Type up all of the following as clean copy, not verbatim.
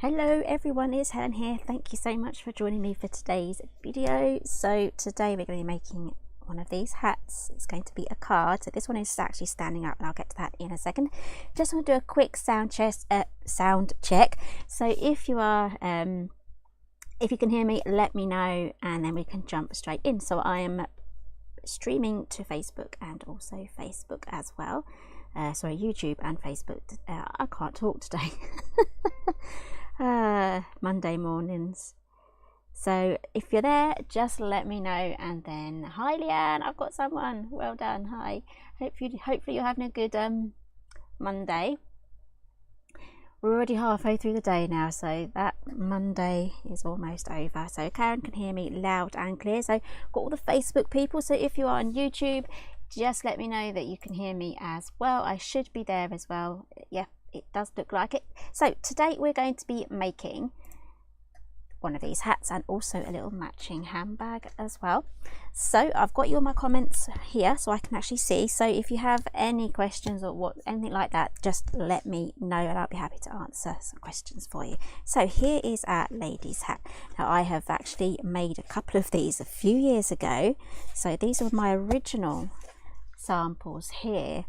Hello everyone, it's Helen here. Thank you so much for joining me for today's video. So today we're going to be making one of these hats. It's going to be a card. So this one is actually standing up and I'll get to that in a second. Just want to do a quick sound check. So if you are if you can hear me, let me know and then we can jump straight in. So I am streaming to Facebook and also Facebook as well. Sorry, YouTube and Facebook. I can't talk today. Monday mornings. So if you're there, just let me know. And then, hi Leanne, I've got someone. Well done. Hi. Hopefully you're having a good Monday. We're already halfway through the day now, so that Monday is almost over. So Karen can hear me loud and clear. So got all the Facebook people. So if you are on YouTube, just let me know that you can hear me as well. I should be there as well. Yeah, it does look like it. So today we're going to be making one of these hats and also a little matching handbag as well. So I've got all my comments here so I can actually see. So if you have any questions or anything like that, just let me know and I'll be happy to answer some questions for you. So here is our lady's hat. Now I have actually made a couple of these a few years ago. So these are my original samples here,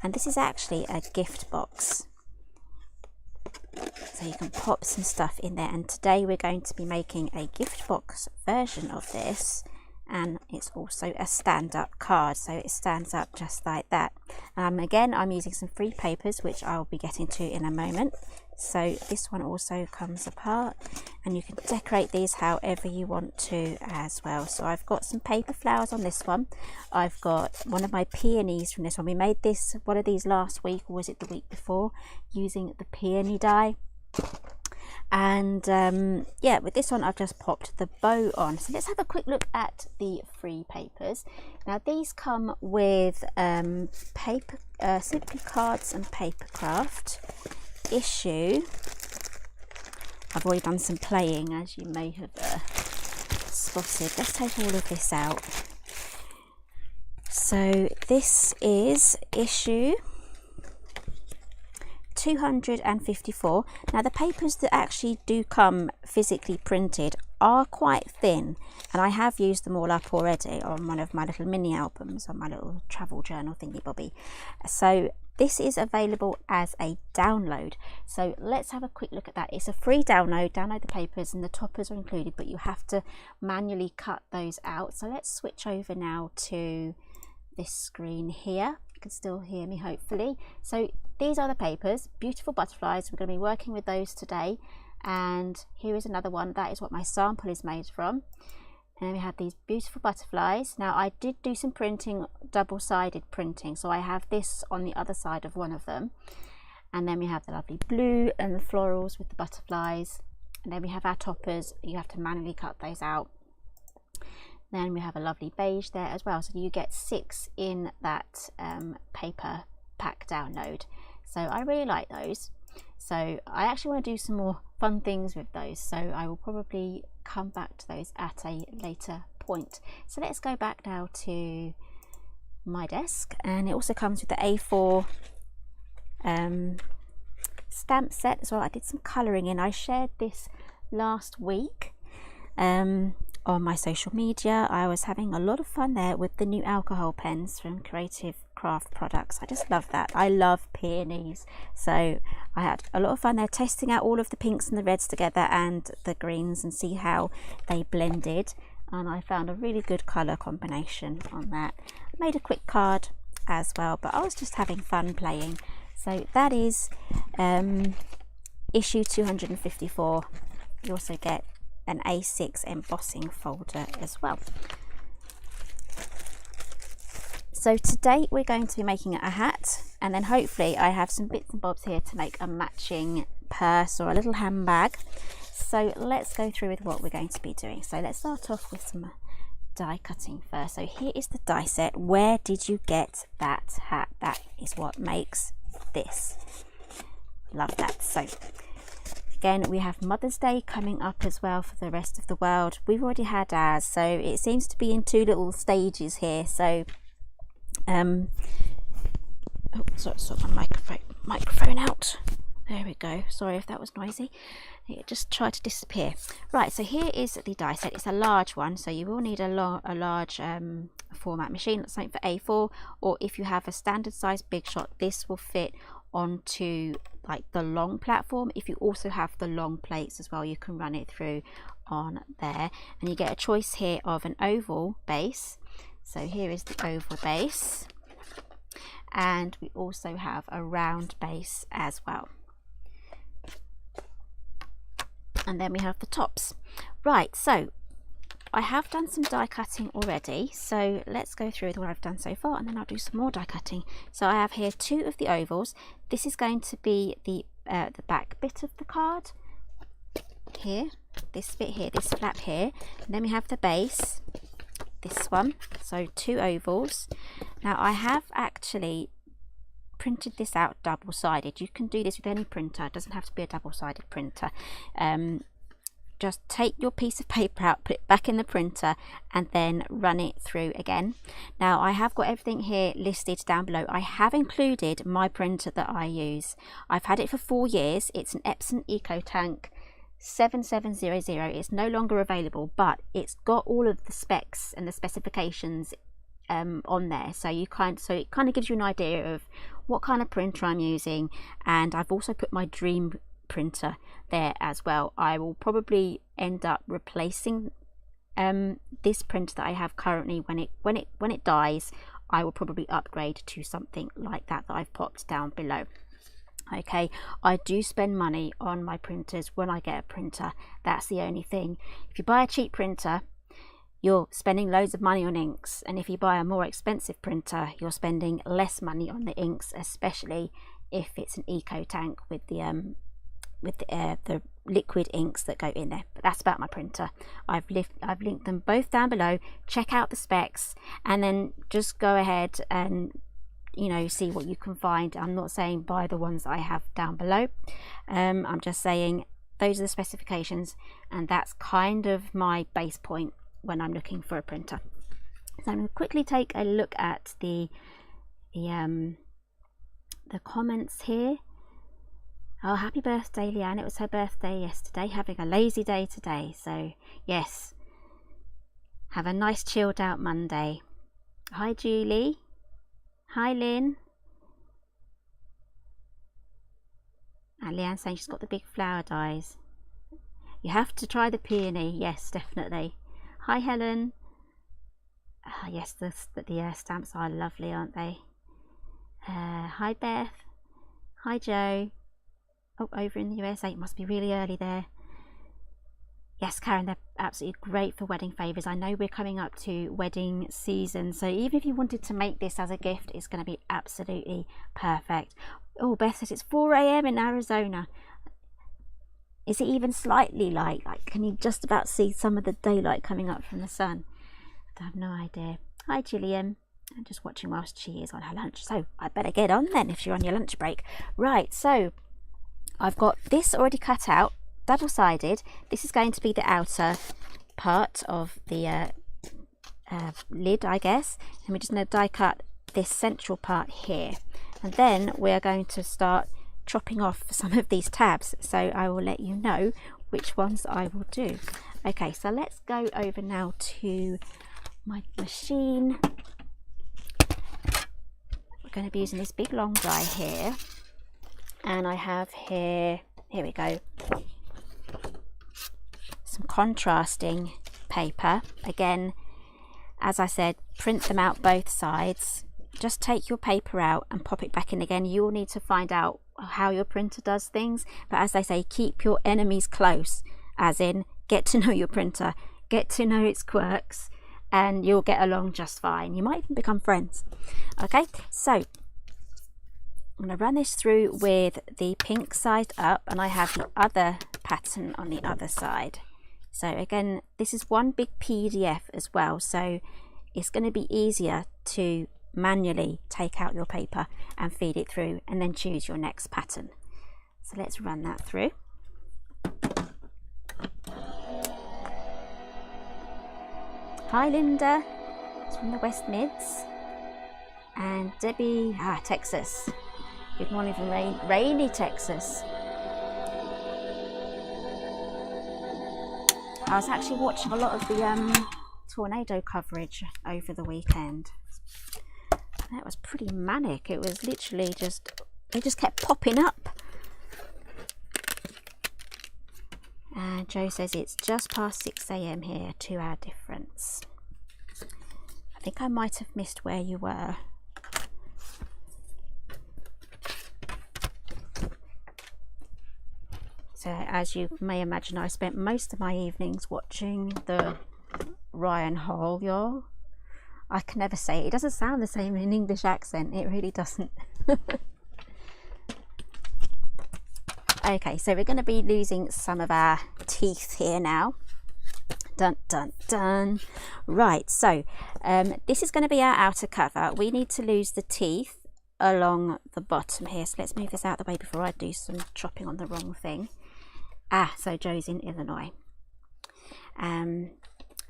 and this is actually a gift box, so you can pop some stuff in there. And today we're going to be making a gift box version of this, and it's also a stand-up card, so it stands up just like that. Again, I'm using some free papers which I'll be getting to in a moment. So this one also comes apart and you can decorate these however you want to as well. So I've got some paper flowers on this one. I've got one of my peonies from this one. We made one of these last week, or was it the week before, using the peony die. And yeah, with this one I've just popped the bow on. So let's have a quick look at the free papers. Now these come with Simply Cards and Papercraft issue. I've already done some playing, as you may have spotted. Let's take all of this out. So this is issue 254. Now the papers that actually do come physically printed are quite thin, and I have used them all up already on one of my little mini albums, on my little travel journal thingy bobby. So this is available as a download. So let's have a quick look at that. It's a free download. Download the papers and the toppers are included, but you have to manually cut those out. So let's switch over now to this screen here. You can still hear me hopefully. So these are the papers, beautiful butterflies. We're going to be working with those today. And here is another one. That is what my sample is made from. And then we have these beautiful butterflies. Now I did do some printing, double-sided printing, so I have this on the other side of one of them. And then we have the lovely blue and the florals with the butterflies. And then we have our toppers. You have to manually cut those out. Then we have a lovely beige there as well. So you get 6 in that paper pack download. So I really like those. So I actually want to do some more fun things with those. So I will probably come back to those at a later point. So let's go back now to my desk. And it also comes with the A4 stamp set as well. I did some colouring in. I shared this last week on my social media. I was having a lot of fun there with the new alcohol pens from Creative Craft Products. I just love that. I love peonies, so I had a lot of fun there testing out all of the pinks and the reds together and the greens and see how they blended, and I found a really good colour combination on that. I made a quick card as well, but I was just having fun playing. So that is issue 254. You also get an A6 embossing folder as well. So today we're going to be making a hat, and then hopefully I have some bits and bobs here to make a matching purse or a little handbag. So let's go through with what we're going to be doing. So let's start off with some die cutting first. So here is the die set. Where did you get that hat? That is what makes this. Love that. So again, we have Mother's Day coming up as well for the rest of the world. We've already had ours, so it seems to be in 2 little stages here. So sort my microphone out. There we go. Sorry if that was noisy. It just tried to disappear. Right, so here is the die set. It's a large one, so you will need a large format machine, something for A4, or if you have a standard size Big Shot, this will fit onto like the long platform. If you also have the long plates as well, you can run it through on there, and you get a choice here of an oval base. So here is the oval base, and we also have a round base as well. And then we have the tops. Right, so I have done some die cutting already, so let's go through what I've done so far, and then I'll do some more die cutting. So I have here 2 of the ovals. This is going to be the back bit of the card here, this bit here, this flap here, and then we have the base, this one. So 2 ovals. Now I have actually printed this out double-sided. You can do this with any printer, it doesn't have to be a double-sided printer. Just take your piece of paper out, put it back in the printer, and then run it through again. Now I have got everything here listed down below. I have included my printer that I use. I've had it for 4 years. It's an Epson EcoTank 7700. It's no longer available, but it's got all of the specs and the specifications on there, so it kind of gives you an idea of what kind of printer I'm using. And I've also put my dream printer there as well. I will probably end up replacing this printer that I have currently. When it dies, I will probably upgrade to something like that I've popped down below. Okay, I do spend money on my printers when I get a printer. That's the only thing. If you buy a cheap printer, you're spending loads of money on inks, and if you buy a more expensive printer, you're spending less money on the inks, especially if it's an EcoTank with the liquid inks that go in there. But that's about my printer. I've linked them both down below. Check out the specs, and then just go ahead and see what you can find. I'm not saying buy the ones I have down below. I'm just saying those are the specifications, and that's kind of my base point when I'm looking for a printer. So I'm going to quickly take a look at the comments here. Oh, happy birthday, Leanne. It was her birthday yesterday. Having a lazy day today. So yes, have a nice chilled out Monday. Hi Julie. Hi Lynn. And Leanne saying she's got the big flower dies. You have to try the peony. Yes, definitely. Hi Helen. Yes, the stamps are lovely, aren't they? Hi Beth. Hi Joe. Oh, over in the USA, it must be really early there. Yes, Karen, they're absolutely great for wedding favours. I know we're coming up to wedding season, so even if you wanted to make this as a gift, it's going to be absolutely perfect. Oh, Beth says it's 4 AM in Arizona. Is it even slightly light? Like, can you just about see some of the daylight coming up from the sun? I have no idea. Hi Gillian. I'm just watching whilst she is on her lunch, so I better get on then if you're on your lunch break. Right, so I've got this already cut out, double-sided. This is going to be the outer part of the lid, I guess. And we're just going to die cut this central part here. And then we're going to start chopping off some of these tabs. So I will let you know which ones I will do. Okay, so let's go over now to my machine. We're going to be using this big long die here. And I have here we go, some contrasting paper. Again, as I said, print them out both sides. Just take your paper out and pop it back in again. You will need to find out how your printer does things, but as they say, keep your enemies close, as in get to know your printer, get to know its quirks, and you'll get along just fine. You might even become friends. Okay, so I'm going to run this through with the pink side up, and I have the other pattern on the other side. So again, this is one big PDF as well, so it's going to be easier to manually take out your paper and feed it through and then choose your next pattern. So let's run that through. Hi Linda, it's from the West Mids. And Debbie, Texas. Good morning from rainy Texas. I was actually watching a lot of the tornado coverage over the weekend. That was pretty manic. It was literally just, they just kept popping up. And Joe says it's just past 6 AM here, 2-hour difference. I think I might have missed where you were. So as you may imagine, I spent most of my evenings watching the Ryan Hole, y'all. I can never say it. It doesn't sound the same in an English accent. It really doesn't. Okay, so we're going to be losing some of our teeth here now. Dun dun dun. Right, so this is going to be our outer cover. We need to lose the teeth along the bottom here. So let's move this out of the way before I do some chopping on the wrong thing. So Joe's in Illinois.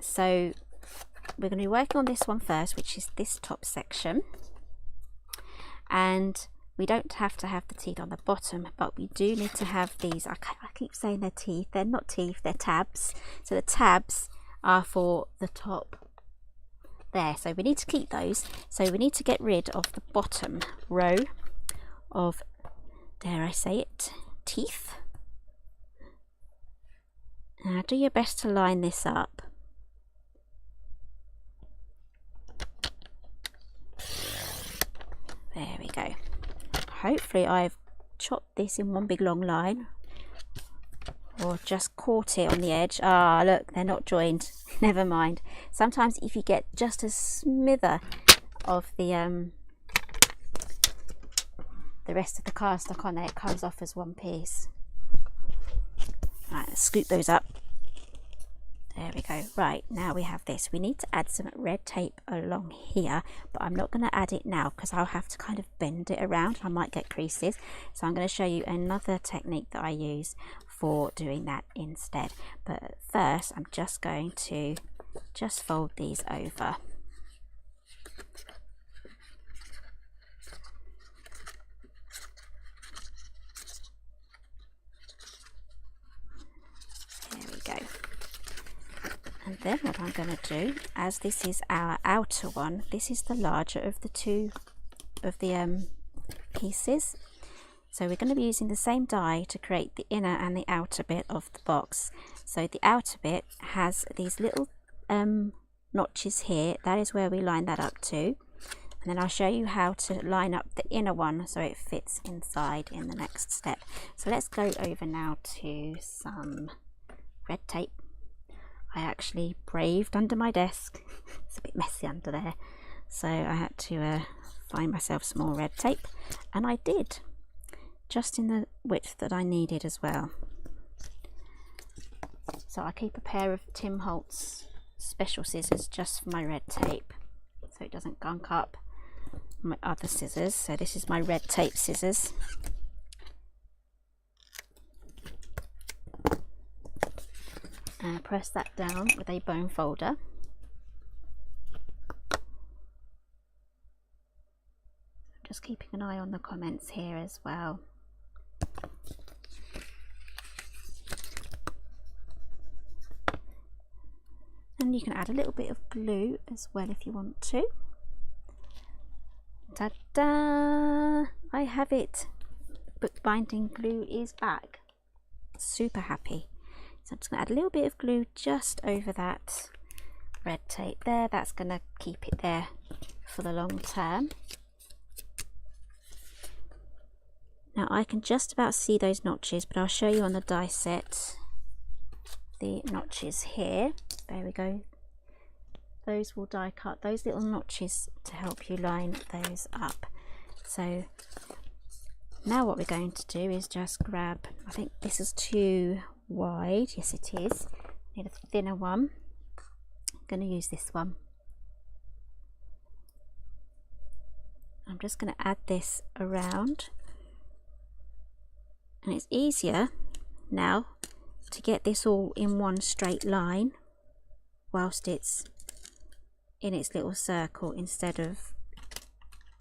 So we're going to be working on this one first, which is this top section. And we don't have to have the teeth on the bottom, but we do need to have these. I keep saying they're teeth. They're not teeth, they're tabs. So the tabs are for the top there. So we need to keep those. So we need to get rid of the bottom row of, dare I say it, teeth. Now do your best to line this up. There we go. Hopefully I've chopped this in one big long line, or just caught it on the edge. Ah, look, they're not joined. Never mind. Sometimes if you get just a smither of the rest of the card stuck on there, it comes off as one piece. Right, let's scoop those up. There we go. Right, now we have this. We need to add some red tape along here, but I'm not going to add it now because I'll have to kind of bend it around. I might get creases. So I'm going to show you another technique that I use for doing that instead. But first, I'm just going to just fold these over. There we go. And then what I'm going to do, as this is our outer one, this is the larger of the two of the pieces. So we're going to be using the same die to create the inner and the outer bit of the box. So the outer bit has these little notches here. That is where we line that up to. And then I'll show you how to line up the inner one so it fits inside in the next step. So let's go over now to some red tape. I actually braved under my desk. It's a bit messy under there, so I had to find myself some more red tape, and I did, just in the width that I needed as well. So I keep a pair of Tim Holtz special scissors just for my red tape, so it doesn't gunk up my other scissors. So this is my red tape scissors. Press that down with a bone folder. Just keeping an eye on the comments here as well. And you can add a little bit of glue as well if you want to. Ta-da! I have it. Bookbinding glue is back. Super happy. So I'm just going to add a little bit of glue just over that red tape there. That's going to keep it there for the long term. Now I can just about see those notches, but I'll show you on the die set the notches here. There we go. Those will die cut those little notches to help you line those up. So now what we're going to do is just grab, I think this is too wide. Yes, it is. Need a thinner one. I'm going to use this one. I'm just going to add this around, and it's easier now to get this all in one straight line whilst it's in its little circle, instead of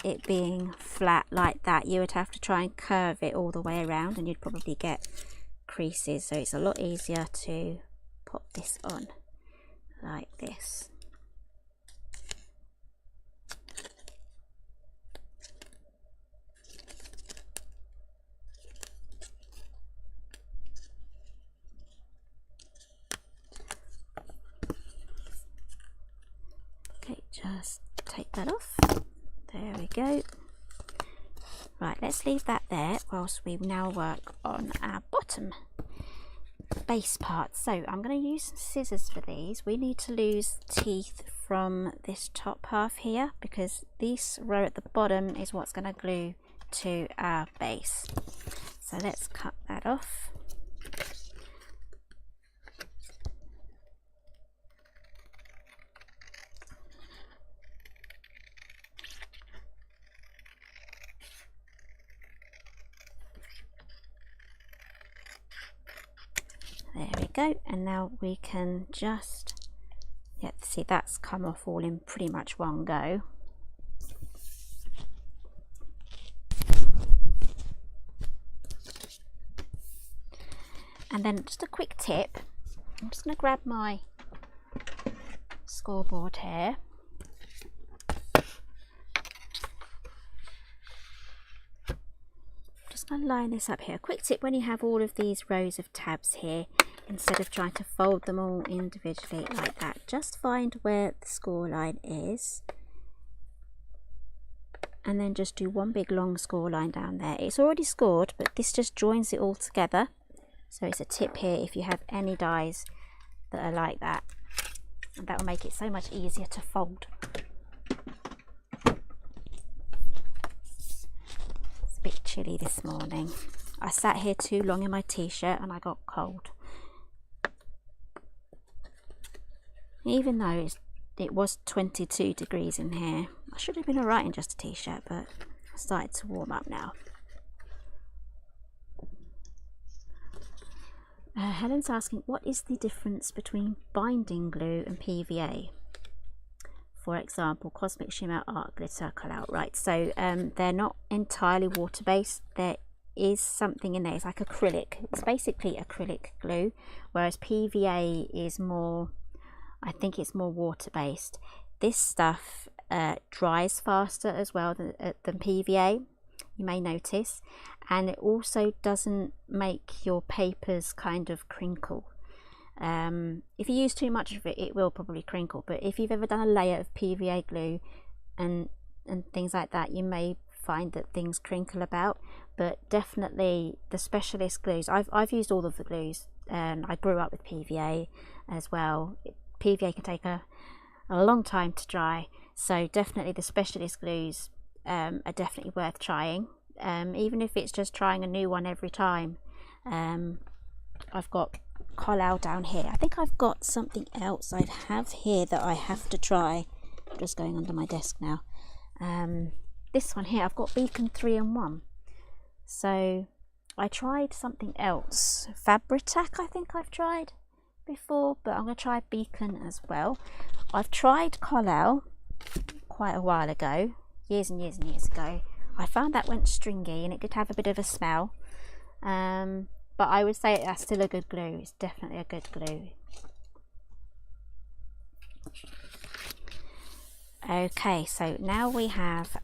it being flat like that. You would have to try and curve it all the way around and you'd probably get creases. So it's a lot easier to pop this on like this. Okay, just take that off. There we go. Right, let's leave that there whilst we now work on our bottom base part. So I'm going to use some scissors for these. We need to lose teeth from this top half here because this row at the bottom is what's going to glue to our base. So let's cut that off. There we go, and now we can just, yeah, see that's come off all in pretty much one go. And then just a quick tip, I'm just going to grab my scoreboard here. Just going to line this up here. A quick tip when you have all of these rows of tabs here, instead of trying to fold them all individually like that, just find where the score line is and then just do one big long score line down there. It's already scored, but this just joins it all together. So it's a tip here if you have any dies that are like that, and that will make it so much easier to fold. It's a bit chilly this morning. I sat here too long in my t-shirt and I got cold. Even though it was 22 degrees in here, I should have been alright in just a t-shirt, but I started to warm up now. Helen's asking, what is the difference between binding glue and PVA? For example, Cosmic Shimmer, Art Glitter, Colour Out. Right, so they're not entirely water-based. There is something in there. It's like acrylic. It's basically acrylic glue, whereas PVA is more, I think it's more water-based. This stuff dries faster as well than PVA, you may notice, and it also doesn't make your papers kind of crinkle. If you use too much of it, it will probably crinkle, but if you've ever done a layer of PVA glue and things like that, you may find that things crinkle about. But definitely the specialist glues, I've used all of the glues, and I grew up with PVA as well. PVA can take a long time to dry, so definitely the specialist glues are definitely worth trying, even if it's just trying a new one every time. I've got Colour down here. I think I've got something else I have here that I have to try. I'm just going under my desk now. This one here, I've got Beacon 3-in-1. So I tried something else, Fabri-Tac I think I've tried before, but I'm going to try Beacon as well. I've tried Colour quite a while ago, years and years and years ago. I found that went stringy and it did have a bit of a smell, but I would say that's still a good glue. It's definitely a good glue. Okay, so now we have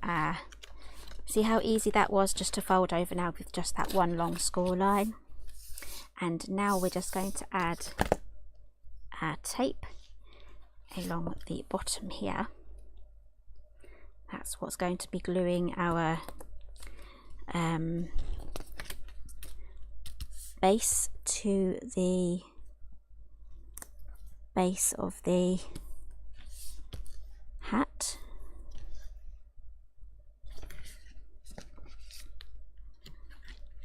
see how easy that was just to fold over now with just that one long score line. And now we're just going to add our tape along the bottom here. That's what's going to be gluing our base to the base of the hat.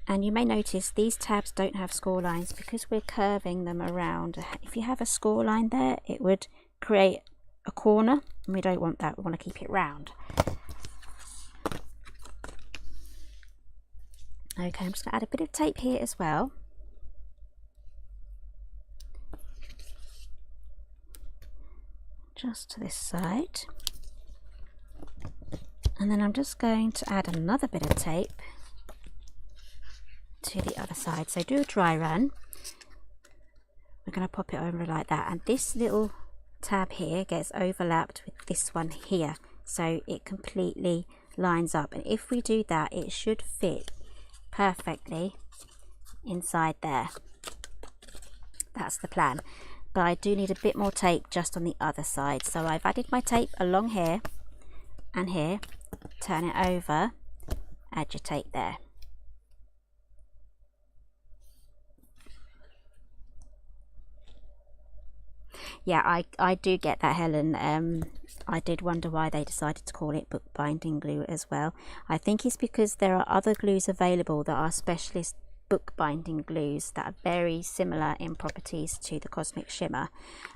And you may notice these tabs don't have score lines because we're curving them around. If you have a score line there, it would create a corner, and we don't want that. We want to keep it round. Okay, I'm just going to add a bit of tape here as well. Just to this side. And then I'm just going to add another bit of tape to the other side. So do a dry run we're going to pop it over like that, and this little tab here gets overlapped with this one here, so it completely lines up, and if we do that it should fit perfectly inside there. That's the plan, but I do need a bit more tape just on the other side, so I've added my tape along here and here. Turn it over, add your tape there. Yeah, I do get that, Helen. I did wonder why they decided to call it bookbinding glue as well. I think it's because there are other glues available that are specialist bookbinding glues that are very similar in properties to the Cosmic Shimmer,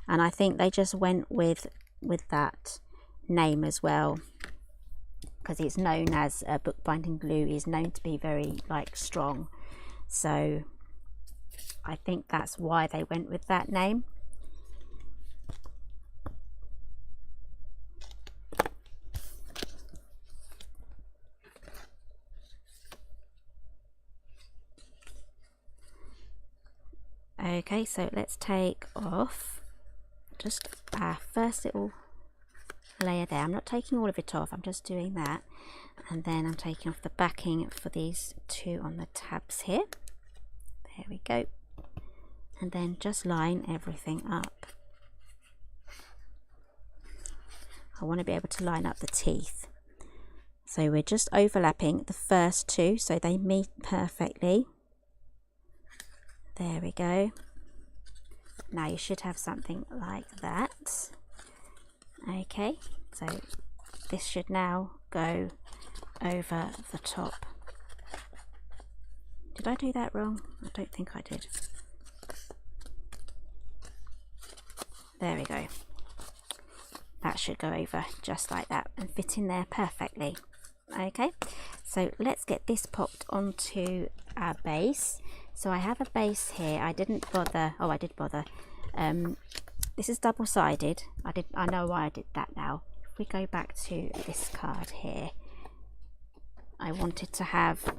and I think they just went with that name as well, because it's known as bookbinding glue is known to be very strong, so I think that's why they went with that name. Okay, so let's take off just our first little layer there. I'm not taking all of it off, I'm just doing that, and then I'm taking off the backing for these two on the tabs here. There we go, and then just line everything up. I want to be able to line up the teeth, so we're just overlapping the first two so they meet perfectly. There we go. Now you should have something like that. Okay, so this should now go over the top. Did I do that wrong? I don't think I did. There we go. That should go over just like that and fit in there perfectly. Okay, so let's get this popped onto our base. So I have a base here. I didn't bother. Oh, I did bother. This is double-sided. I know why I did that now. If we go back to this card here, I wanted to have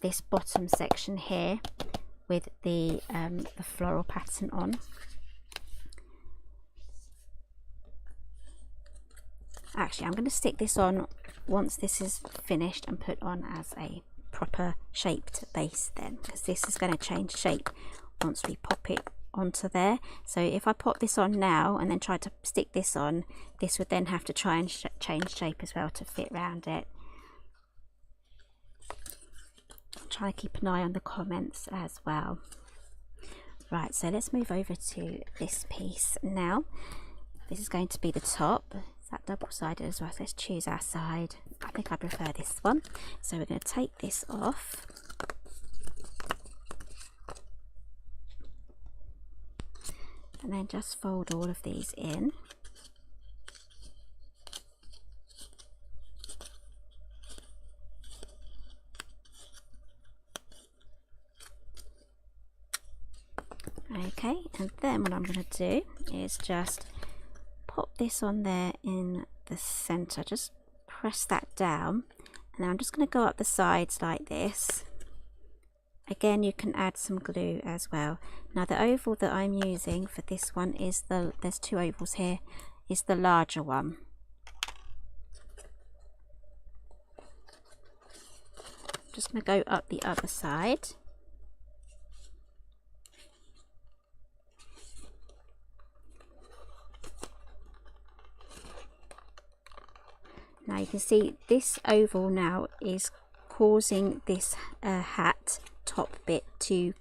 this bottom section here with the floral pattern on. Actually, I'm going to stick this on once this is finished and put on as a proper shaped base then, because this is going to change shape once we pop it onto there. So if I pop this on now and then try to stick this on, this would then have to try and change shape as well to fit around it. I'm trying to keep an eye on the comments as well. Right, so let's move over to this piece now. This is going to be the top. That double-sided as well, so let's choose our side. I think I prefer this one, so we're going to take this off, and then just fold all of these in. Okay, and then what I'm going to do is just pop this on there in the center, just press that down, and I'm just going to go up the sides like this. Again, you can add some glue as well. Now the oval that I'm using for this one is there's two ovals here, is the larger one. Just going to go up the other side. Now you can see this oval now is causing this hat top bit to,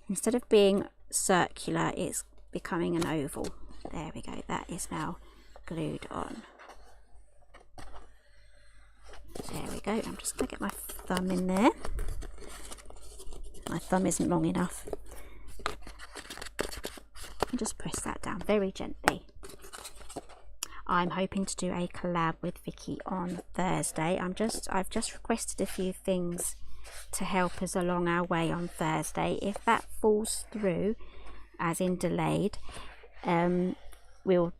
instead of being circular, it's becoming an oval. There we go, that is now glued on. There we go. I'm just going to get my thumb in there. My thumb isn't long enough. And just press that down very gently. I'm hoping to do a collab with Vicky on Thursday. I've just requested a few things to help us along our way on Thursday. If that falls through, as in delayed, I will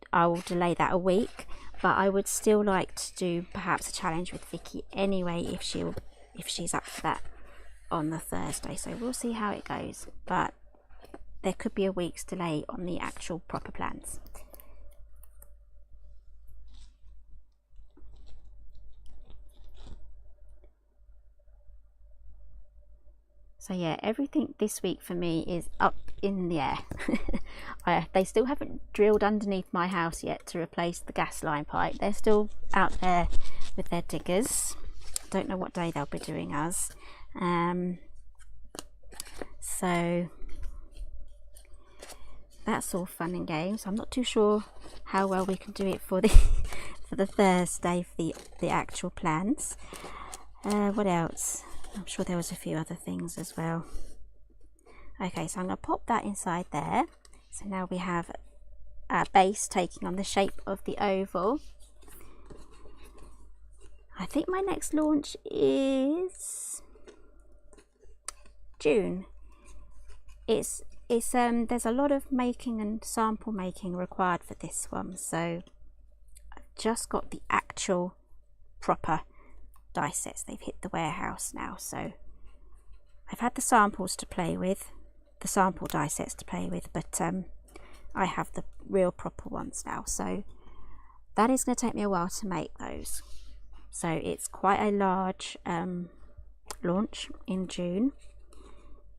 delay that a week. But I would still like to do perhaps a challenge with Vicky anyway, if she's up for that on the Thursday. So we'll see how it goes. But there could be a week's delay on the actual proper plans. So yeah, everything this week for me is up in the air. They still haven't drilled underneath my house yet to replace the gas line pipe. They're still out there with their diggers. Don't know what day they'll be doing us. So that's all fun and games. I'm not too sure how well we can do it for the for the Thursday for the actual plans. What else? I'm sure there was a few other things as well. Okay, so I'm going to pop that inside there. So now we have our base taking on the shape of the oval. I think my next launch is June. There's a lot of making and sample making required for this one, so I've just got the actual proper die sets. They've hit the warehouse now, so I've had the samples to play with, the sample die sets to play with, but I have the real proper ones now, so that is going to take me a while to make those. So it's quite a large launch in June,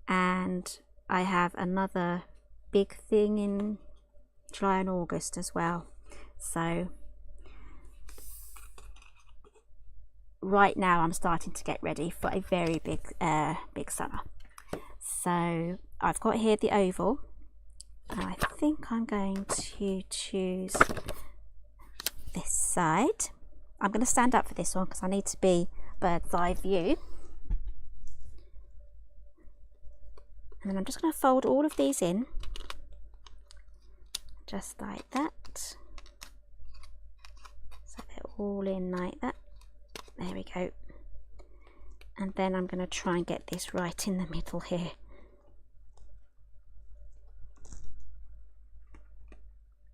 and I have another big thing in July and August as well. So right now I'm starting to get ready for a very big summer. So I've got here the oval, and I think I'm going to choose this side. I'm going to stand up for this one because I need to be bird's eye view. And then I'm just going to fold all of these in, just like that. So they're all in like that. There we go. And then I'm going to try and get this right in the middle here.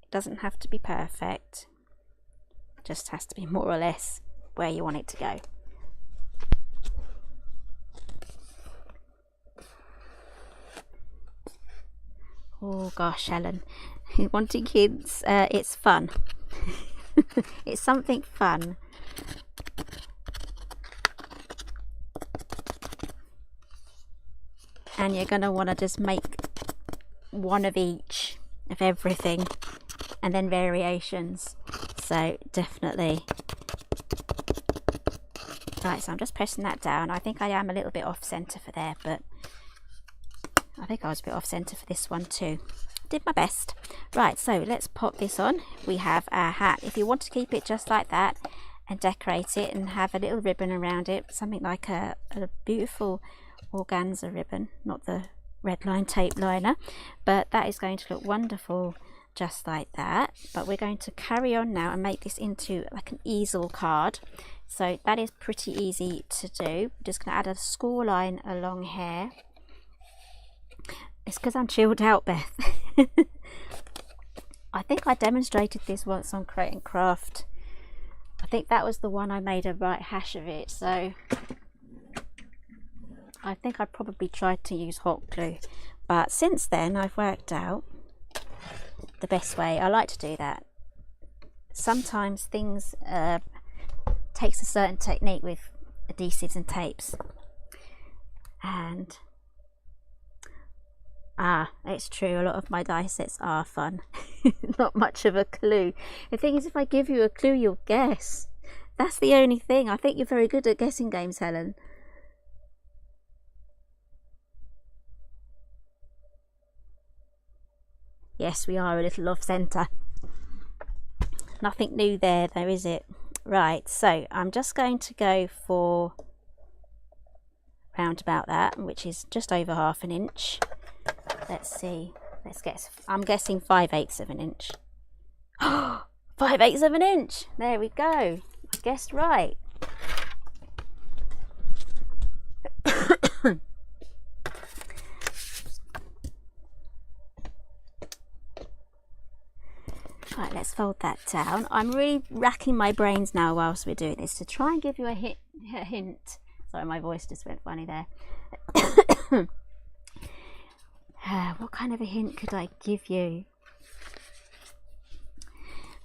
It doesn't have to be perfect. It just has to be more or less where you want it to go. Oh gosh, Helen, wanting kids, it's fun. It's something fun. And you're going to want to just make one of each of everything, and then variations. So definitely. Right, so I'm just pressing that down. I think I am a little bit off centre for there, but I think I was a bit off centre for this one too. Did my best. Right, so let's pop this on. We have our hat. If you want to keep it just like that and decorate it and have a little ribbon around it, something like a beautiful organza ribbon, not the red line tape liner, but that is going to look wonderful just like that. But we're going to carry on now and make this into like an easel card. So that is pretty easy to do. I'm just going to add a score line along here. It's because I'm chilled out, Beth. I think I demonstrated this once on Create and Craft. I think that was the one I made a right hash of it, so I think I probably tried to use hot glue, but since then I've worked out the best way. I like to do that. Sometimes things takes a certain technique with adhesives and tapes, and it's true, a lot of my die sets are fun. Not much of a clue. The thing is, if I give you a clue, you'll guess. That's the only thing. I think you're very good at guessing games, Helen. Yes, we are a little off centre. Nothing new there though, is it? Right, so I'm just going to go for round about that, which is just over half an inch. Let's see, let's guess. I'm guessing 5/8 of an inch. 5/8 of an inch! There we go. I guessed right. Right, let's fold that down. I'm really racking my brains now whilst we're doing this to try and give you a hint. Sorry, my voice just went funny there. What kind of a hint could I give you?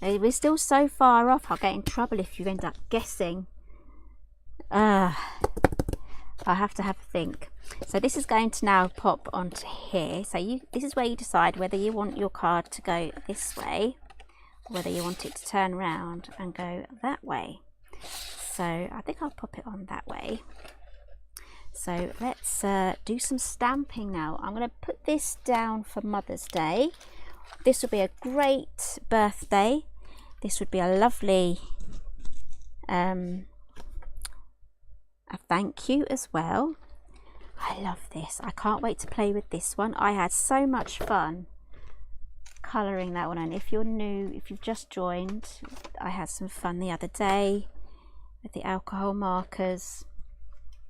We're still so far off. I'll get in trouble if you end up guessing. I'll have to have a think. So this is going to now pop onto here. So this is where you decide whether you want your card to go this way, or whether you want it to turn around and go that way. So I think I'll pop it on that way. So let's do some stamping now. I'm going to put this down for Mother's Day. This would be a great birthday. This would be a lovely a thank you as well. I love this. I can't wait to play with this one. I had so much fun colouring that one, and if you're new, if you've just joined, I had some fun the other day with the alcohol markers.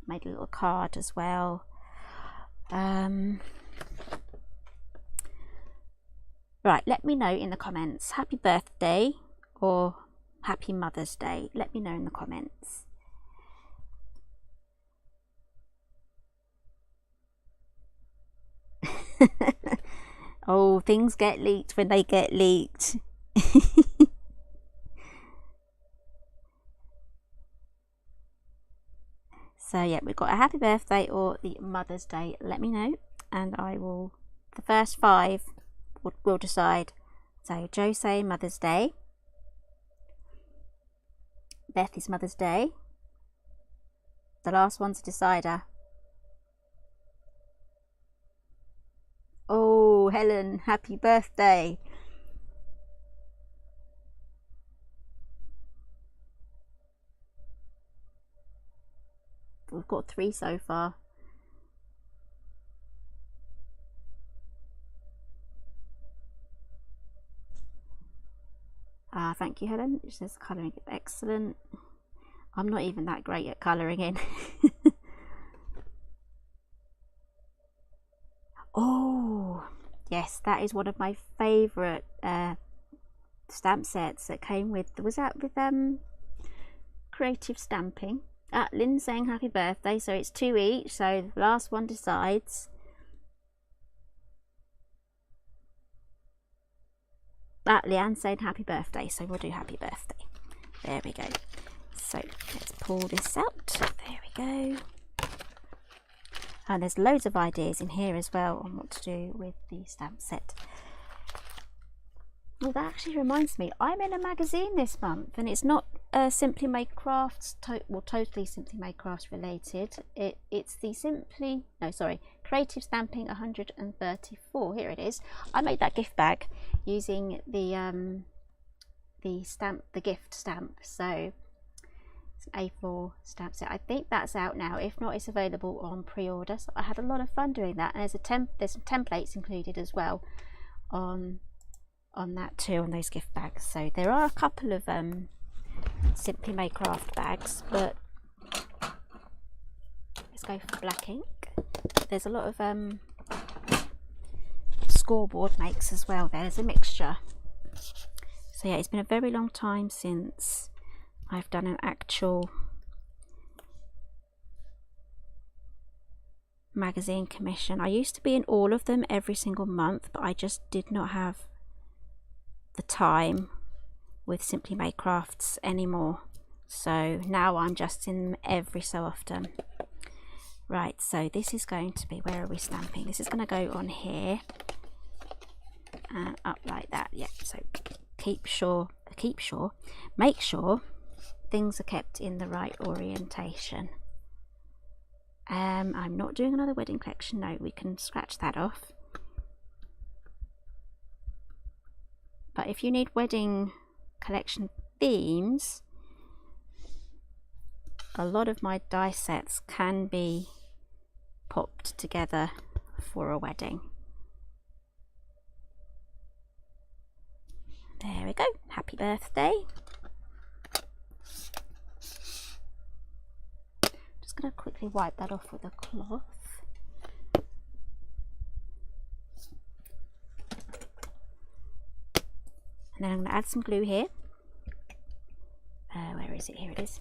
Made a little card as well. Right, let me know in the comments, happy birthday or happy Mother's Day. Let me know in the comments. Oh, things get leaked when they get leaked. So yeah, we've got a happy birthday or the Mother's Day. Let me know, and I will, the first 5 will decide. So Joe say Mother's Day, Beth is Mother's Day, the last one's a decider. Oh, Helen, happy birthday. We've got 3 so far. Thank you, Helen. It says colouring is excellent. I'm not even that great at colouring in. Oh, yes, that is one of my favourite stamp sets that came with, was that with Creative Stamping. Lynn's saying happy birthday, so it's 2 each, so the last one decides. Leanne's saying happy birthday, so we'll do happy birthday. There we go. So let's pull this out. There we go. And there's loads of ideas in here as well on what to do with the stamp set. Well, that actually reminds me, I'm in a magazine this month, and it's not Simply Made Crafts, totally Simply Made Crafts related. It's the Creative Stamping 134. Here it is. I made that gift bag using the gift stamp. So it's an A4 stamp set. I think that's out now. If not, it's available on pre-order. So I had a lot of fun doing that, and there's some templates included as well on that too, on those gift bags. So there are a couple of Simply Made Craft bags, but let's go for black ink. There's a lot of scoreboard makes as well. There's a mixture. So yeah, it's been a very long time since I've done an actual magazine commission. I used to be in all of them every single month, but I just did not have the time with Simply Made Crafts anymore, so now I'm just in them every so often. Right, so this is going to be, where are we stamping? This is going to go on here and up like that. Yeah, so make sure things are kept in the right orientation. I'm not doing another wedding collection. No, we can scratch that off. But if you need wedding collection themes, a lot of my die sets can be popped together for a wedding. There we go. Happy birthday. Just going to quickly wipe that off with a cloth. And then I'm going to add some glue here. Where is it? Here it is.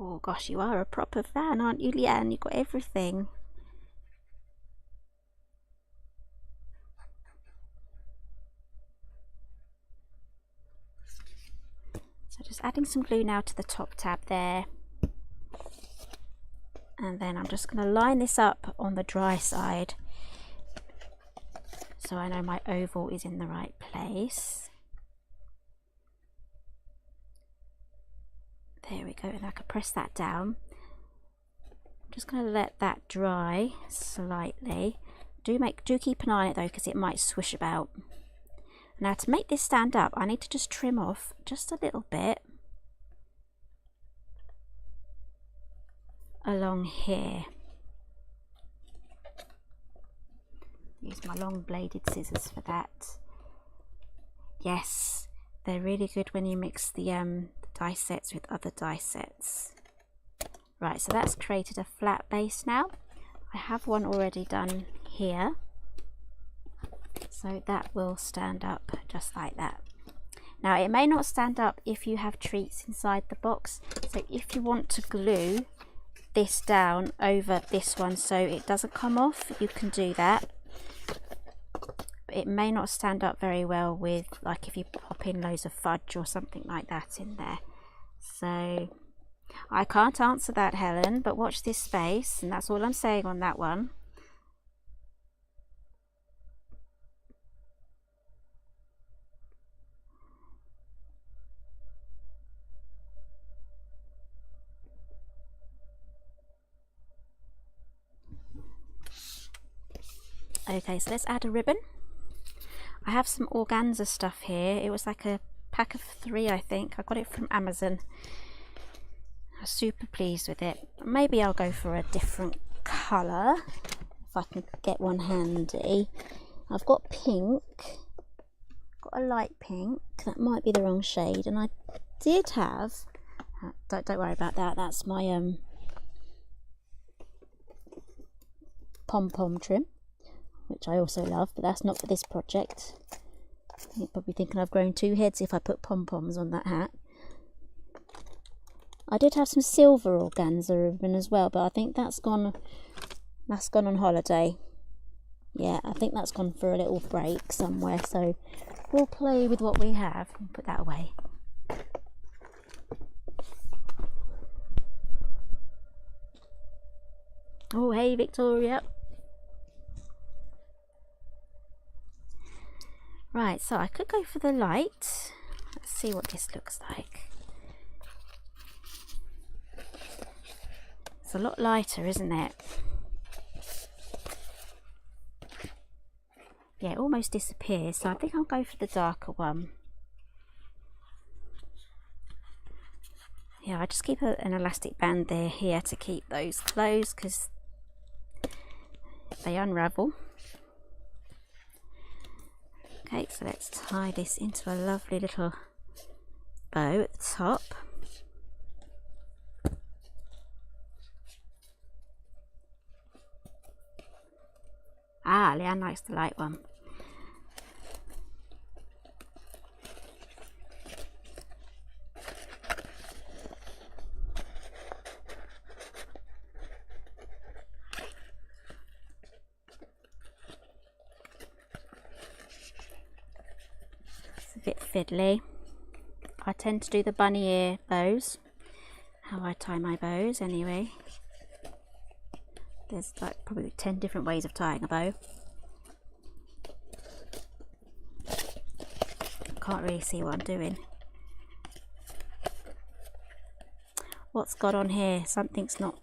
Oh gosh, you are a proper fan, aren't you, Leanne? You've got everything. So just adding some glue now to the top tab there. And then I'm just going to line this up on the dry side so I know my oval is in the right place. There we go, and I can press that down. I'm just going to let that dry slightly. Do keep an eye on it though, because it might swish about. Now to make this stand up, I need to just trim off just a little bit along here. Use my long bladed scissors for that. Yes, they're really good when you mix the die sets with other die sets. Right, so that's created a flat base now. I have one already done here, so that will stand up just like that. Now it may not stand up if you have treats inside the box, so if you want to glue this down over this one so it doesn't come off, you can do that. It may not stand up very well with, like, if you pop in loads of fudge or something like that in there. So I can't answer that, Helen, but watch this space, and that's all I'm saying on that one. Okay, so let's add a ribbon. I have some organza stuff here. It was like a pack of 3, I think. I got it from Amazon. I was super pleased with it. Maybe I'll go for a different colour if I can get one handy. I've got pink. Got a light pink. That might be the wrong shade. And I did have... Don't worry about that. That's my pom-pom trim, which I also love, but that's not for this project. You're probably thinking I've grown 2 heads if I put pom-poms on that hat. I did have some silver organza ribbon as well, but I think that's gone on holiday. Yeah, I think that's gone for a little break somewhere, so we'll play with what we have and put that away. Oh, hey Victoria. Right, so I could go for the light. Let's see what this looks like. It's a lot lighter, isn't it? Yeah, it almost disappears, so I think I'll go for the darker one. Yeah, I just keep an elastic band there here to keep those closed because they unravel. Okay, so let's tie this into a lovely little bow at the top. Ah, Leanne likes the light one. Bit fiddly. I tend to do the bunny ear bows, how I tie my bows anyway. There's like probably 10 different ways of tying a bow. Can't really see what I'm doing. What's got on here? Something's not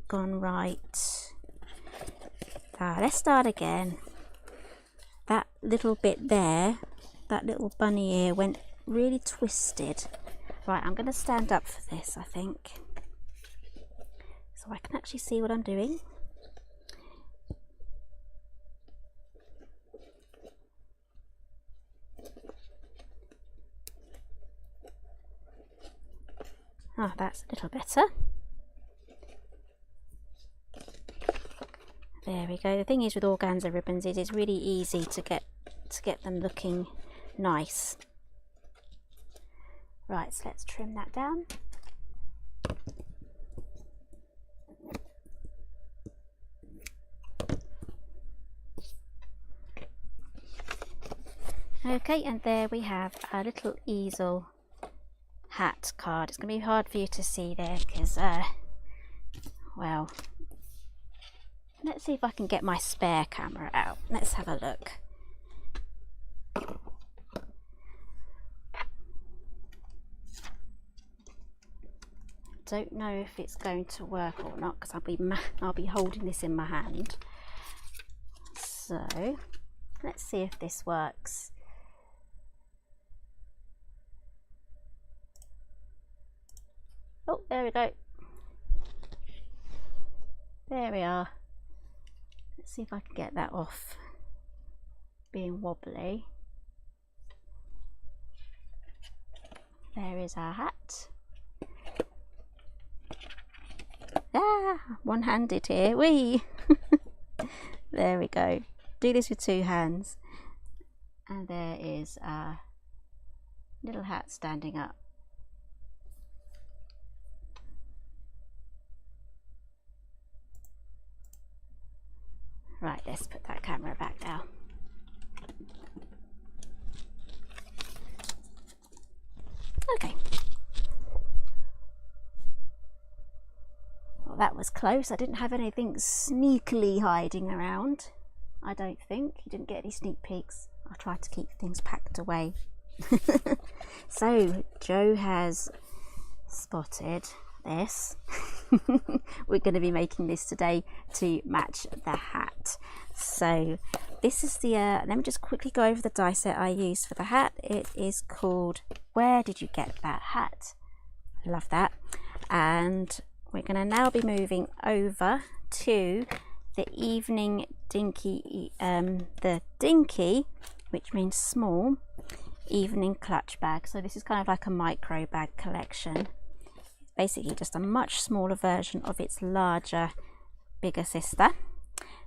gone right. Let's start again. That little bit there, that little bunny ear went really twisted. Right, I'm going to stand up for this, I think, so I can actually see what I'm doing. Oh, that's a little better. There we go. The thing is with organza ribbons is it's really easy to get them looking nice. Right, so let's trim that down. Okay, and there we have our little easel hat card. It's going to be hard for you to see there because, well, let's see if I can get my spare camera out. Let's have a look. Don't know if it's going to work or not because I'll be holding this in my hand. So let's see if this works. Oh, there we go. There we are. Let's see if I can get that off being wobbly. There is our hat. One-handed here. Whee! There we go. Do this with two hands. And there is our little hat standing up. Right, let's put that camera back down. Okay. Well, that was close. I didn't have anything sneakily hiding around. I don't think. You didn't get any sneak peeks. I tried to keep things packed away. So, Joe has spotted this. We're going to be making this today to match the hat. So this is the let me just quickly go over the die set I used for the hat. It is called Where Did You Get That Hat? Love that. And we're going to now be moving over to the evening Dinky, the Dinky, which means small, evening clutch bag. So this is kind of like a micro bag collection. Basically just a much smaller version of its larger, bigger sister.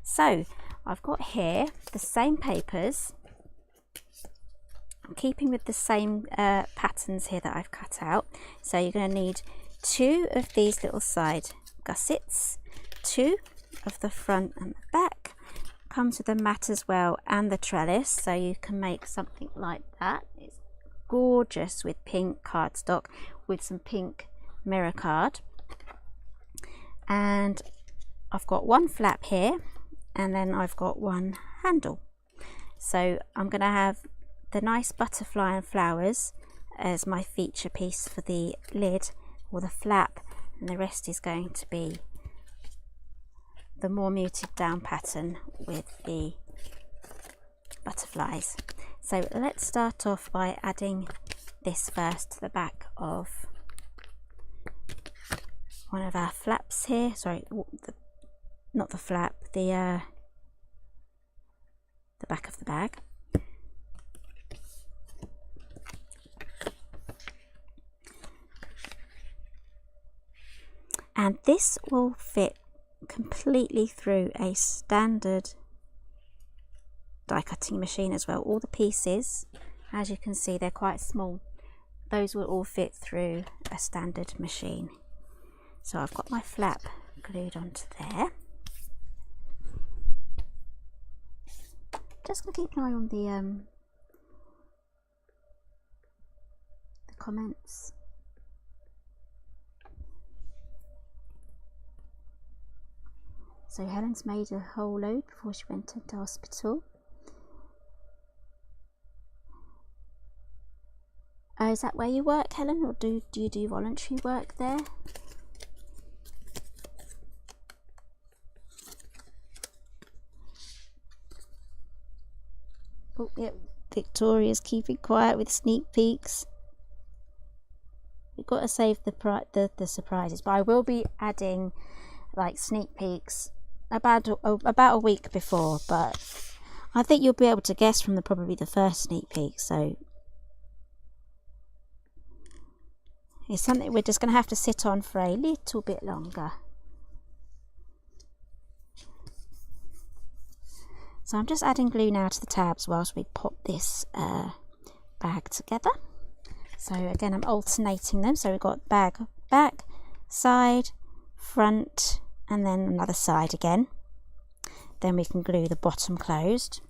So I've got here the same papers. I'm keeping with the same patterns here that I've cut out. So you're going to need 2 of these little side gussets, 2 of the front and the back. Comes with the mat as well and the trellis, so you can make something like that. It's gorgeous with pink cardstock with some pink mirror card. And I've got 1 flap here and then I've got 1 handle. So I'm going to have the nice butterfly and flowers as my feature piece for the lid or the flap, and the rest is going to be the more muted down pattern with the butterflies. So let's start off by adding this first to the back of one of our flaps here. Sorry, not the flap, the back of the bag. And this will fit completely through a standard die cutting machine as well. All the pieces, as you can see, they're quite small. Those will all fit through a standard machine. So I've got my flap glued onto there. Just going to keep an eye on the comments. So Helen's made a whole load before she went into hospital. Is that where you work, Helen, or do you do voluntary work there? Oh, yep, Victoria's keeping quiet with sneak peeks. We've got to save the surprises, but I will be adding like sneak peeks about a week before, but I think you'll be able to guess from probably the first sneak peek. So it's something we're just going to have to sit on for a little bit longer. So I'm just adding glue now to the tabs whilst we pop this bag together. So again, I'm alternating them. So we've got bag back, side, front, and then another side again. Then we can glue the bottom closed.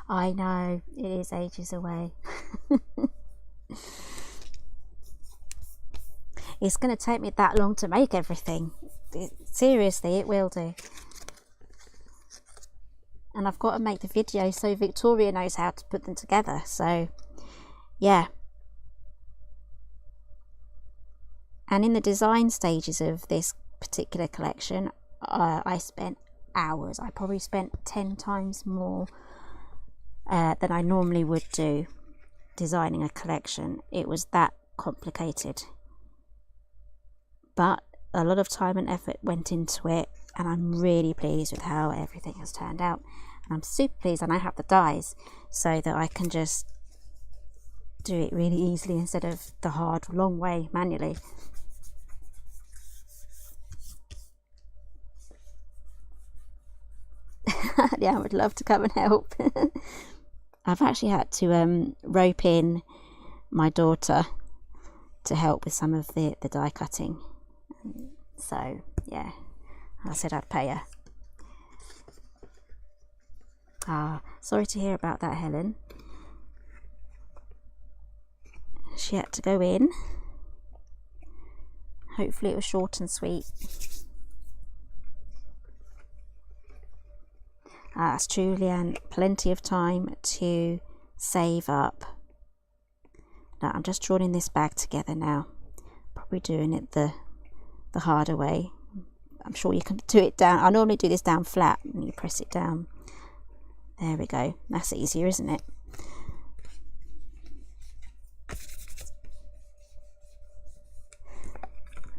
I know, it is ages away. It's going to take me that long to make everything. Seriously, it will do. And I've got to make the video so Victoria knows how to put them together. So, yeah. And in the design stages of this particular collection, I spent hours. I probably spent 10 times more than I normally would do designing a collection. It was that complicated. But a lot of time and effort went into it, and I'm really pleased with how everything has turned out. And I'm super pleased, and I have the dies so that I can just do it really easily instead of the hard, long way manually. Yeah, I would love to come and help. I've actually had to rope in my daughter to help with some of the die cutting. So, yeah, I said I'd pay her. Sorry to hear about that, Helen. She had to go in. Hopefully it was short and sweet. That's true, Leanne. Plenty of time to save up. Now, I'm just drawing this bag together now. Probably doing it the harder way. I'm sure you can do it down. I normally do this down flat and you press it down. There we go. That's easier, isn't it?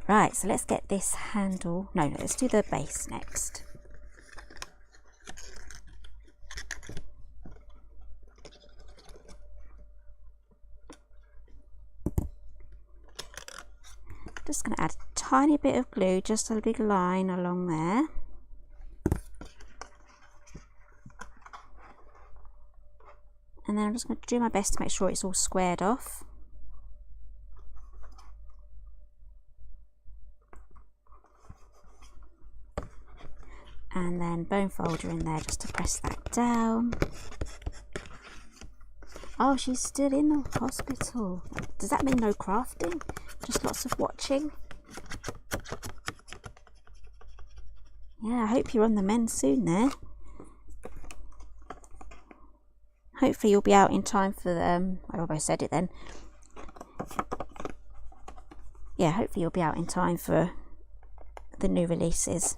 Right, so let's get this handle. No, let's do the base next. Just going to add a tiny bit of glue, just a little line along there. And then I'm just going to do my best to make sure it's all squared off. And then bone folder in there just to press that down. Oh, she's still in the hospital. Does that mean no crafting? Just lots of watching? Yeah, I hope you're on the mend soon there. Hopefully you'll be out in time for I almost said it then. Yeah, hopefully you'll be out in time for the new releases.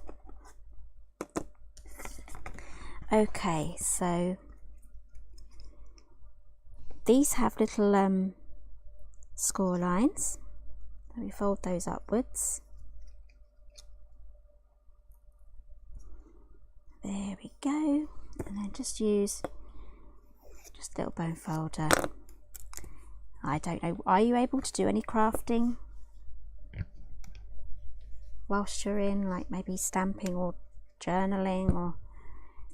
Okay, so these have little score lines. So we fold those upwards. There we go. And then just use just a little bone folder. I don't know, are you able to do any crafting whilst you're in, like maybe stamping or journaling or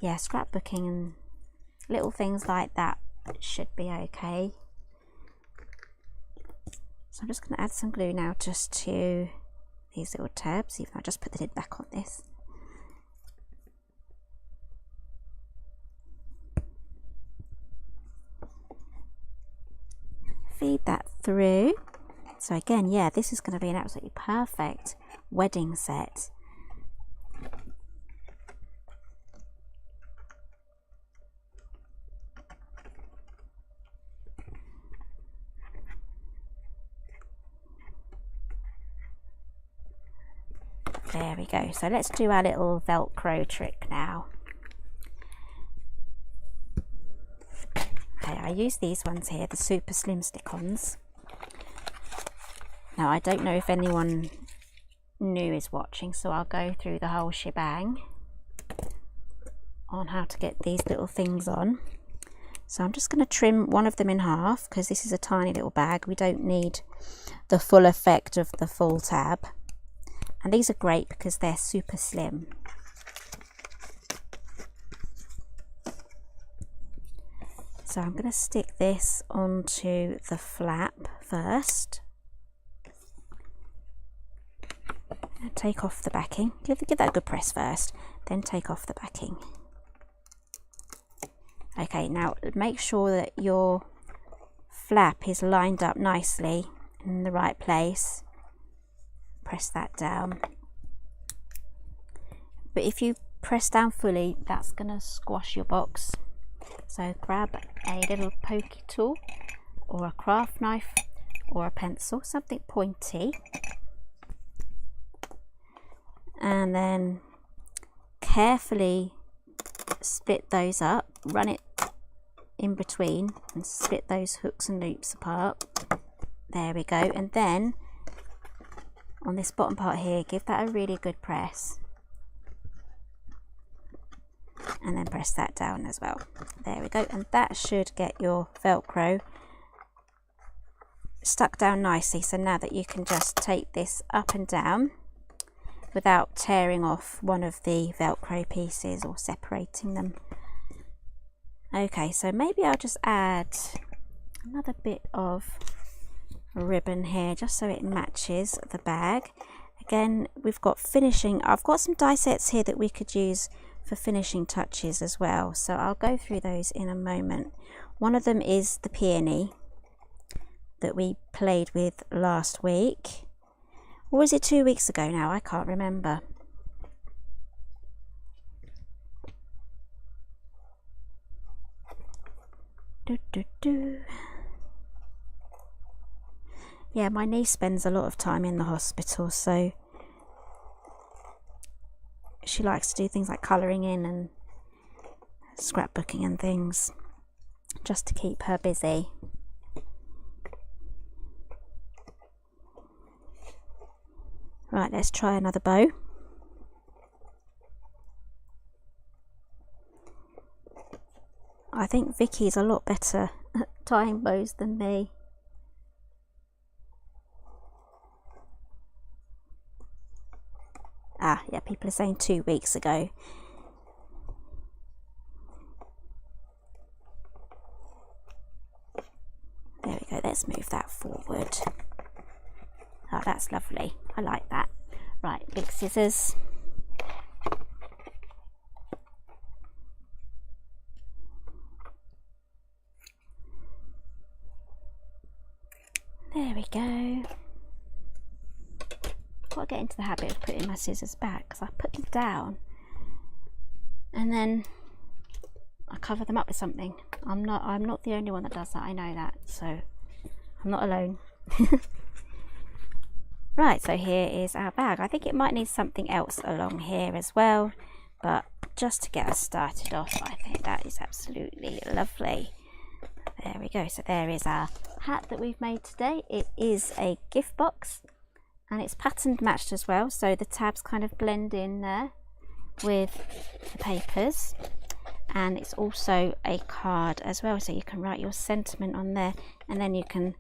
yeah, scrapbooking and little things like that? Should be okay. So I'm just going to add some glue now just to these little tabs, even though I just put the lid back on this. Feed that through. So again, yeah, this is going to be an absolutely perfect wedding set. There we go. So let's do our little Velcro trick now. Okay, I use these ones here, the super slim stick-ons. Now I don't know if anyone new is watching, so I'll go through the whole shebang on how to get these little things on. So I'm just going to trim one of them in half because this is a tiny little bag. We don't need the full effect of the full tab. And these are great because they're super slim. So I'm going to stick this onto the flap first. And take off the backing. Give that a good press first, then take off the backing. Okay, now make sure that your flap is lined up nicely in the right place. Press that down. But if you press down fully, that's going to squash your box. So grab a little pokey tool or a craft knife or a pencil, something pointy, and then carefully split those up, run it in between and split those hooks and loops apart. There we go. And then on this bottom part here, give that a really good press, and then press that down as well. There we go. And that should get your Velcro stuck down nicely. So now that you can just take this up and down without tearing off one of the Velcro pieces or separating them. Okay, so maybe I'll just add another bit of ribbon here just so it matches the bag. Again, we've got finishing. I've got some die sets here that we could use for finishing touches as well, so I'll go through those in a moment. One of them is the Peony that we played with last week, or was it 2 weeks ago now? I can't remember. Yeah, my niece spends a lot of time in the hospital, so she likes to do things like colouring in and scrapbooking and things just to keep her busy. Right, let's try another bow. I think Vicky's a lot better at tying bows than me. Ah, yeah, people are saying 2 weeks ago. There we go, let's move that forward. Oh, that's lovely. I like that. Right, big scissors. There we go. I've got to get into the habit of putting my scissors back, because I put them down and then I cover them up with something. I'm not the only one that does that, I know that, so I'm not alone. Right, so here is our bag. I think it might need something else along here as well, but just to get us started off, I think that is absolutely lovely. There we go. So there is our hat that we've made today. It is a gift box and it's patterned matched as well, so the tabs kind of blend in there with the papers, and it's also a card as well, so you can write your sentiment on there and then you can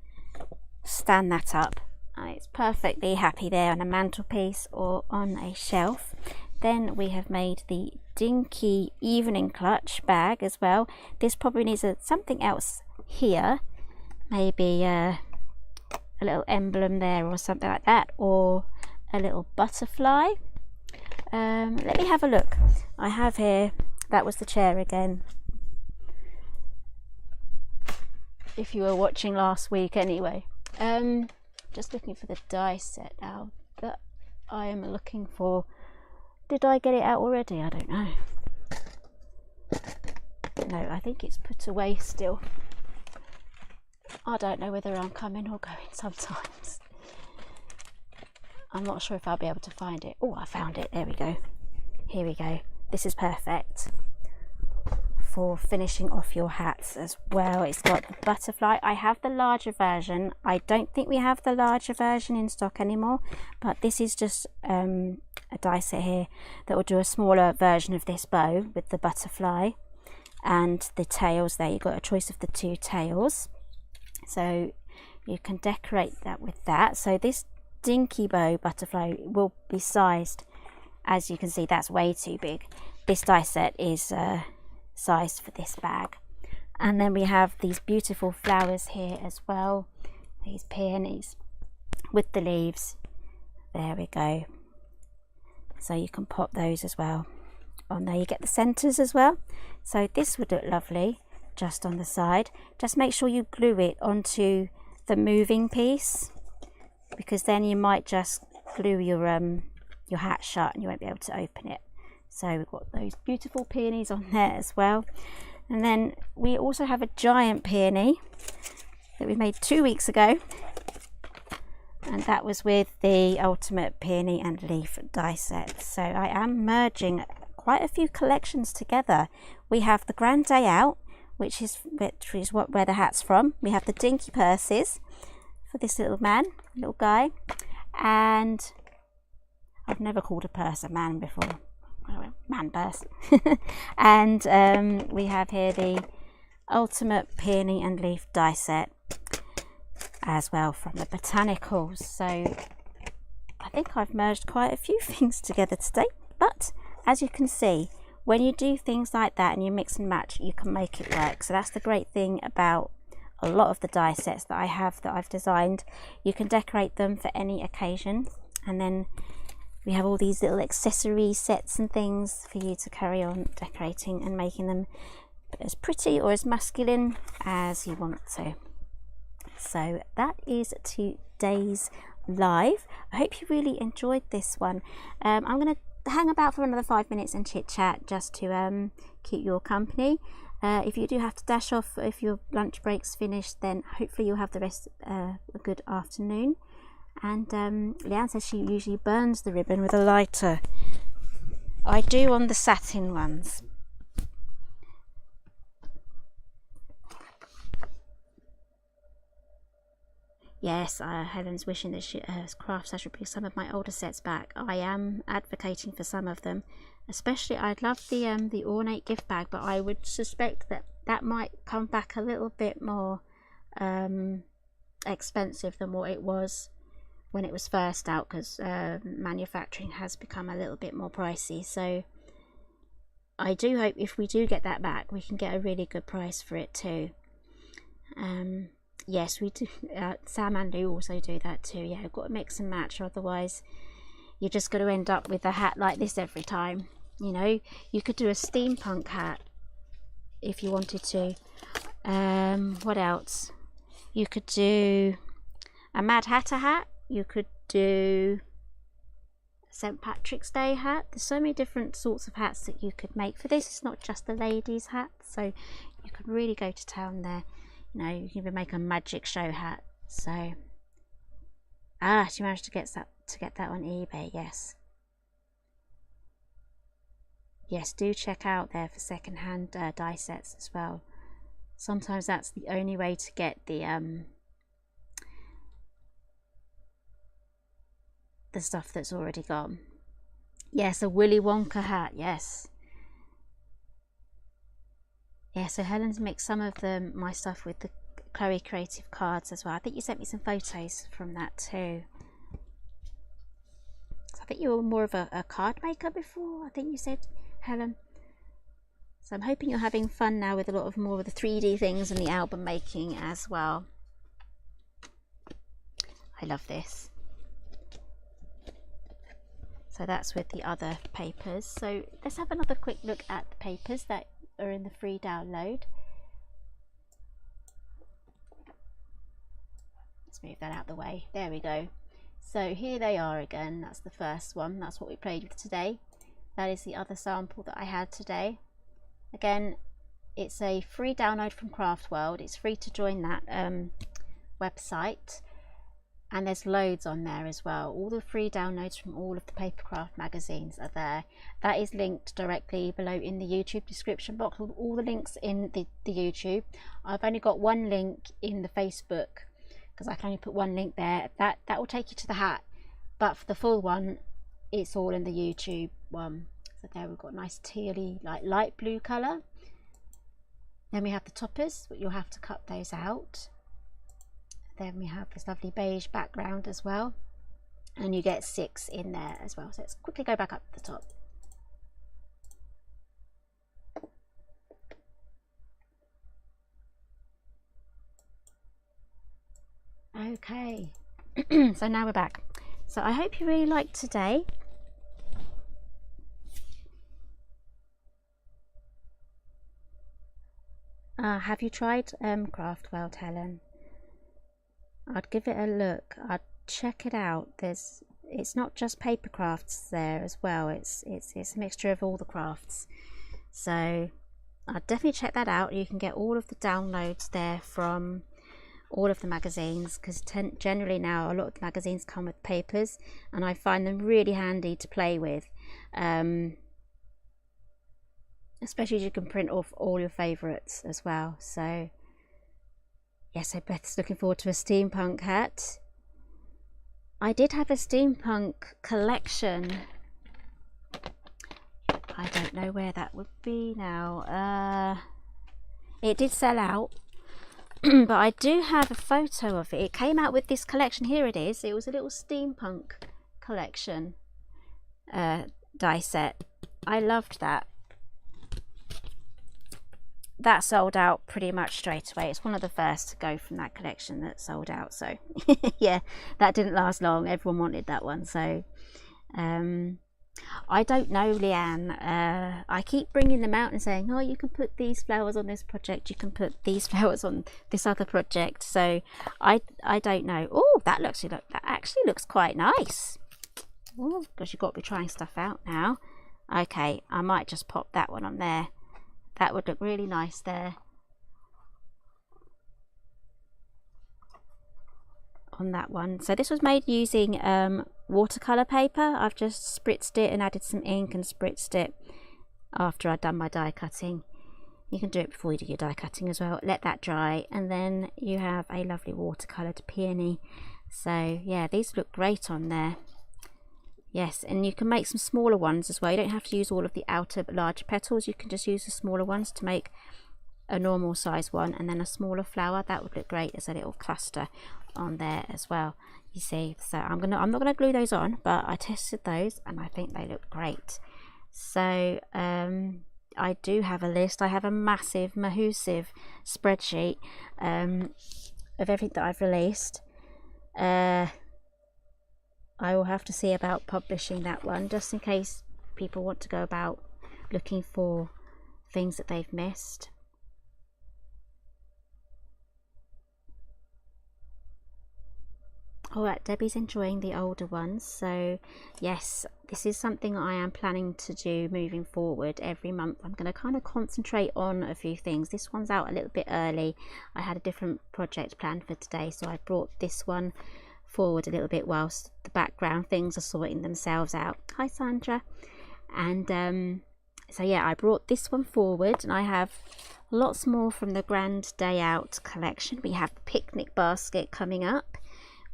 stand that up. It's perfectly happy there on a mantelpiece or on a shelf. Then we have made the Dinky evening clutch bag as well. This probably needs something else here, maybe a little emblem there or something like that, or a little butterfly. Let me have a look. I have here, that was the chair again, if you were watching last week anyway. Just looking for the die set now that I am looking for. Did I get it out already? I don't know. No, I think it's put away still. I don't know whether I'm coming or going sometimes. I'm not sure if I'll be able to find it. Oh, I found it. There we go. Here we go. This is perfect for finishing off your hats as well. It's got the butterfly. I have the larger version. I don't think we have the larger version in stock anymore, but this is just a die set here that will do a smaller version of this bow with the butterfly and the tails there. You've got a choice of the two tails, so you can decorate that with that. So this Dinky bow butterfly will be sized, as you can see, that's way too big. This die set is sized for this bag. And then we have these beautiful flowers here as well, these peonies with the leaves. There we go. So you can pop those as well on there. You get the centers as well, so this would look lovely just on the side. Just make sure you glue it onto the moving piece, because then you might just glue your hat shut and you won't be able to open it. So we've got those beautiful peonies on there as well. And then we also have a giant peony that we made 2 weeks ago, and that was with the Ultimate Peony and Leaf die set. So I am merging quite a few collections together. We have the Grand Day Out, which is where the hat's from. We have the Dinky purses for this little guy, and I've never called a purse a man before. Man purse. And we have here the Ultimate Peony and Leaf die set as well from the Botanicals. So I think I've merged quite a few things together today, but as you can see, when you do things like that and you mix and match, you can make it work. So that's the great thing about a lot of the die sets that I have, that I've designed. You can decorate them for any occasion, and then we have all these little accessory sets and things for you to carry on decorating and making them as pretty or as masculine as you want to. So that is today's live. I hope you really enjoyed this one. I'm going to hang about for another 5 minutes and chit chat just to keep your company. If you do have to dash off, if your lunch break's finished, then hopefully you'll have the rest a good afternoon. And Leanne says she usually burns the ribbon with a lighter. I do on the satin ones. Yes, Helen's wishing that her craft stash would bring some of my older sets back. I am advocating for some of them, especially I'd love the ornate gift bag, but I would suspect that that might come back a little bit more expensive than what it was when it was first out, because manufacturing has become a little bit more pricey. So I do hope if we do get that back, we can get a really good price for it too. Yes, we do. Sam and Lou also do that too. Yeah, I've got to mix and match, otherwise you're just going to end up with a hat like this every time. You know, you could do a steampunk hat if you wanted to. What else? You could do a Mad Hatter hat. You could do a St. Patrick's Day hat. There's so many different sorts of hats that you could make for this. It's not just the ladies' hat, so you can really go to town there. You know, you can even make a magic show hat. So she managed to get that on eBay. Yes, do check out there for second-hand die sets as well. Sometimes that's the only way to get the stuff that's already gone. Yes, a Willy Wonka hat. Yes, so Helen's mixed some of my stuff with the Chloe Creative cards as well. I think you sent me some photos from that too. So I think you were more of a card maker before, I think you said, Helen. So I'm hoping you're having fun now with a lot more of the 3D things and the album making as well. I love this. So that's with the other papers. So let's have another quick look at the papers that are in the free download. Let's move that out the way. There we go. So here they are again. That's the first one. That's what we played with today. That is the other sample that I had today. Again, it's a free download from Craft World. It's free to join that website. And there's loads on there as well. All the free downloads from all of the Papercraft magazines are there. That is linked directly below in the YouTube description box. All the links in the YouTube. I've only got one link in the Facebook, because I can only put one link there. That will take you to the hat. But for the full one, it's all in the YouTube one. So there we've got a nice tealy, like light blue colour. Then we have the toppers, but you'll have to cut those out. Then we have this lovely beige background as well, and you get 6 in there as well. So let's quickly go back up to the top. Okay, so now we're back. So I hope you really liked today. Have you tried Craft World, Helen? I'd give it a look. I'd check it out. It's not just paper crafts there as well. It's a mixture of all the crafts. So I'd definitely check that out. You can get all of the downloads there from all of the magazines, because generally now a lot of the magazines come with papers, and I find them really handy to play with. Especially as you can print off all your favourites as well. So yes, so Beth's looking forward to a steampunk hat. I did have a steampunk collection. I don't know where that would be now. It did sell out, but I do have a photo of it. It came out with this collection. Here it is. It was a little steampunk collection die set. I loved that. That sold out pretty much straight away. It's one of the first to go from that collection that sold out. So yeah, that didn't last long. Everyone wanted that one. So I don't know, Leanne. I keep bringing them out and saying, oh, you can put these flowers on this project, you can put these flowers on this other project. So I don't know. Oh, that actually looks quite nice. Oh, because you've got to be trying stuff out now. Okay, I might just pop that one on there. That would look really nice there on that one. So this was made using watercolor paper. I've just spritzed it and added some ink and spritzed it after I'd done my die cutting. You can do it before you do your die cutting as well. Let that dry, and then you have a lovely watercolored peony. So yeah, these look great on there. Yes, and you can make some smaller ones as well. You don't have to use all of the outer larger petals. You can just use the smaller ones to make a normal size one, and then a smaller flower. That would look great as a little cluster on there as well. You see, so I'm not gonna glue those on, but I tested those and I think they look great. So I do have a list. I have a massive spreadsheet of everything that I've released. I will have to see about publishing that one, just in case people want to go about looking for things that they've missed. Alright, Debbie's enjoying the older ones. So yes, this is something I am planning to do moving forward. Every month I'm going to kind of concentrate on a few things. This one's out a little bit early. I had a different project planned for today, so I brought this one forward a little bit whilst the background things are sorting themselves out. Hi Sandra. And so yeah, I brought this one forward, and I have lots more from the Grand Day Out collection. We have the picnic basket coming up,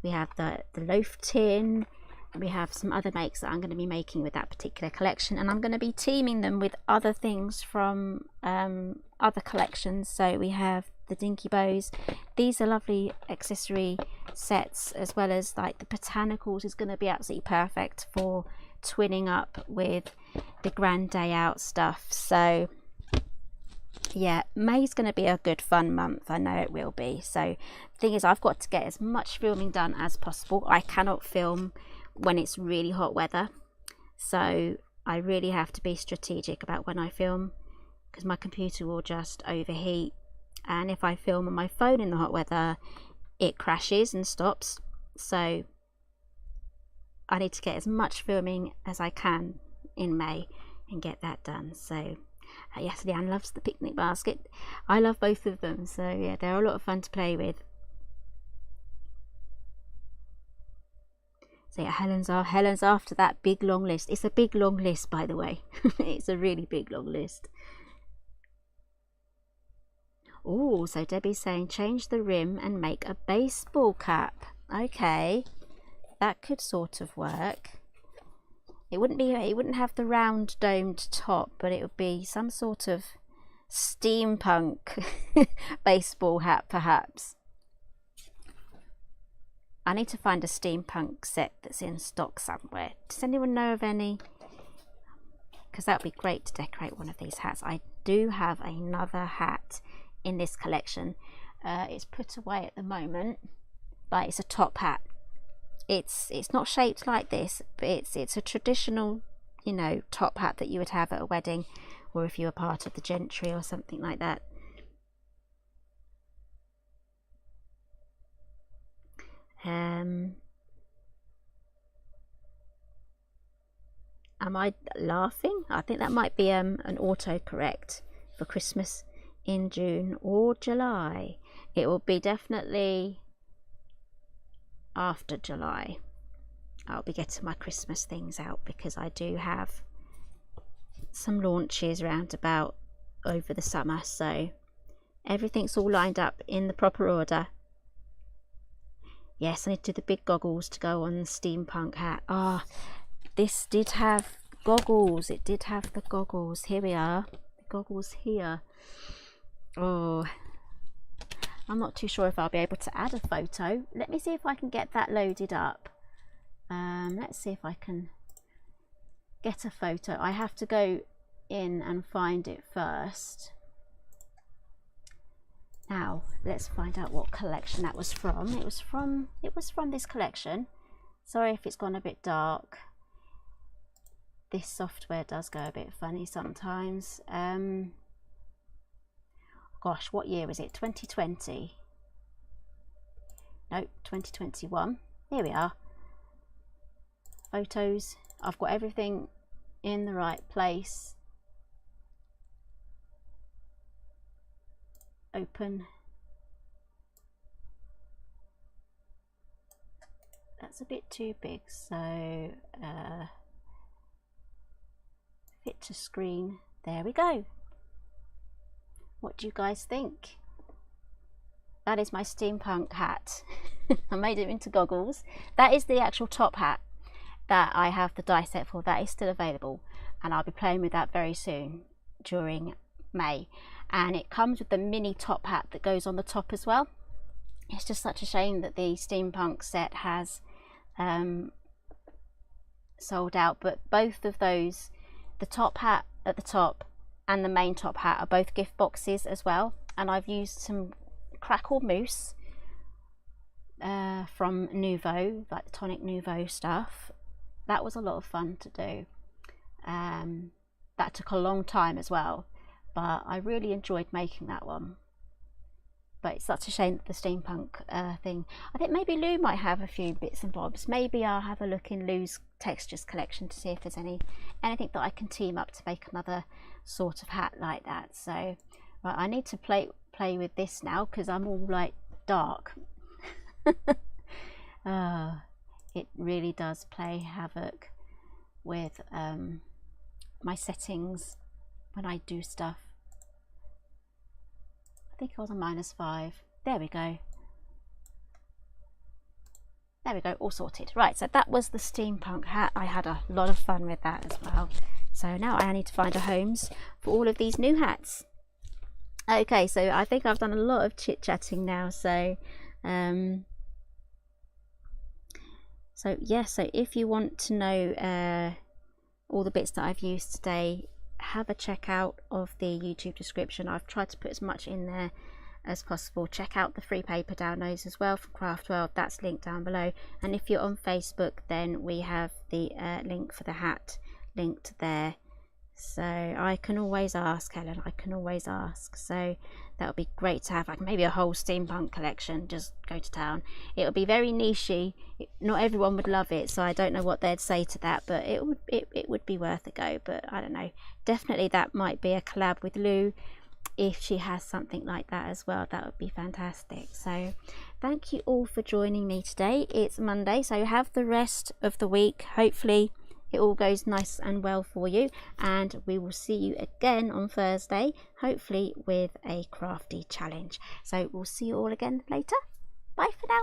we have the loaf tin, and we have some other makes that I'm going to be making with that particular collection, and I'm going to be teaming them with other things from other collections. So we have the Dinky bows. These are lovely accessory sets, as well as like the Botanicals is going to be absolutely perfect for twinning up with the Grand Day Out stuff. So yeah, May's going to be a good fun month. I know it will be. So the thing is, I've got to get as much filming done as possible. I cannot film when it's really hot weather, so I really have to be strategic about when I film, because my computer will just overheat, and if I film on my phone in the hot weather, it crashes and stops. So I need to get as much filming as I can in May and get that done. So yes, Leanne loves the picnic basket. I love both of them. So yeah, they're a lot of fun to play with. So yeah, Helen's after that big long list. It's a big long list, by the way. It's a really big long list. Oh, so Debbie's saying change the rim and make a baseball cap. Okay, that could sort of work. It wouldn't have the round domed top, but it would be some sort of steampunk baseball hat perhaps. I need to find a steampunk set that's in stock somewhere. Does anyone know of any? Because that would be great to decorate one of these hats. I do have another hat in this collection. It's put away at the moment, but it's a top hat. It's not shaped like this, but it's a traditional, you know, top hat that you would have at a wedding, or if you were part of the gentry or something like that. Am I laughing? I think that might be an autocorrect for Christmas in June or July. It will be definitely after July. I'll be getting my Christmas things out because I do have some launches round about over the summer, so everything's all lined up in the proper order. Yes, I need to do the big goggles to go on the steampunk hat. This did have goggles. It did have the goggles. Here we are, the goggles here. Oh, I'm not too sure if I'll be able to add a photo. Let me see if I can get that loaded up. Let's see if I can get a photo. I have to go in and find it first. Now let's find out what collection that was from. It was from this collection. Sorry if it's gone a bit dark. This software does go a bit funny sometimes. Gosh, what year was it? 2020? Nope, 2021. Here we are. Photos. I've got everything in the right place. Open. That's a bit too big, so fit to screen. There we go. What do you guys think? That is my steampunk hat. I made it into goggles. That is the actual top hat that I have the die set for. That is still available, and I'll be playing with that very soon during May. And it comes with the mini top hat that goes on the top as well. It's just such a shame that the steampunk set has sold out, but both of those, the top hat at the top and the main top hat, are both gift boxes as well. And I've used some crackle mousse from Nouveau, like the Tonic Nouveau stuff. That was a lot of fun to do. That took a long time as well, but I really enjoyed making that one. But it's such a shame that the steampunk thing, I think maybe Lou might have a few bits and bobs. Maybe I'll have a look in Lou's textures collection to see if there's anything that I can team up to make another sort of hat like that. So right, I need to play with this now because I'm all like dark. It really does play havoc with my settings when I do stuff. I think I was on -5. There we go. There we go, all sorted. Right, so that was the steampunk hat. I had a lot of fun with that as well. So now I need to find a homes for all of these new hats. Okay, so I think I've done a lot of chit-chatting now. So yeah, so if you want to know all the bits that I've used today, have a check out of the YouTube description. I've tried to put as much in there as possible. Check out the free paper downloads as well from Craft World. That's linked down below. And if you're on Facebook, then we have the link for the hat linked there. So I can always ask, Helen, I can always ask. So that would be great to have, like maybe a whole steampunk collection, just go to town. It would be very nichey. Not everyone would love it, so I don't know what they'd say to that, but it would be worth a go. But I don't know, definitely that might be a collab with Lou. If she has something like that as well, that would be fantastic. So thank you all for joining me today. It's Monday, so have the rest of the week. Hopefully it all goes nice and well for you, and we will see you again on Thursday, hopefully with a crafty challenge. So we'll see you all again later. Bye for now.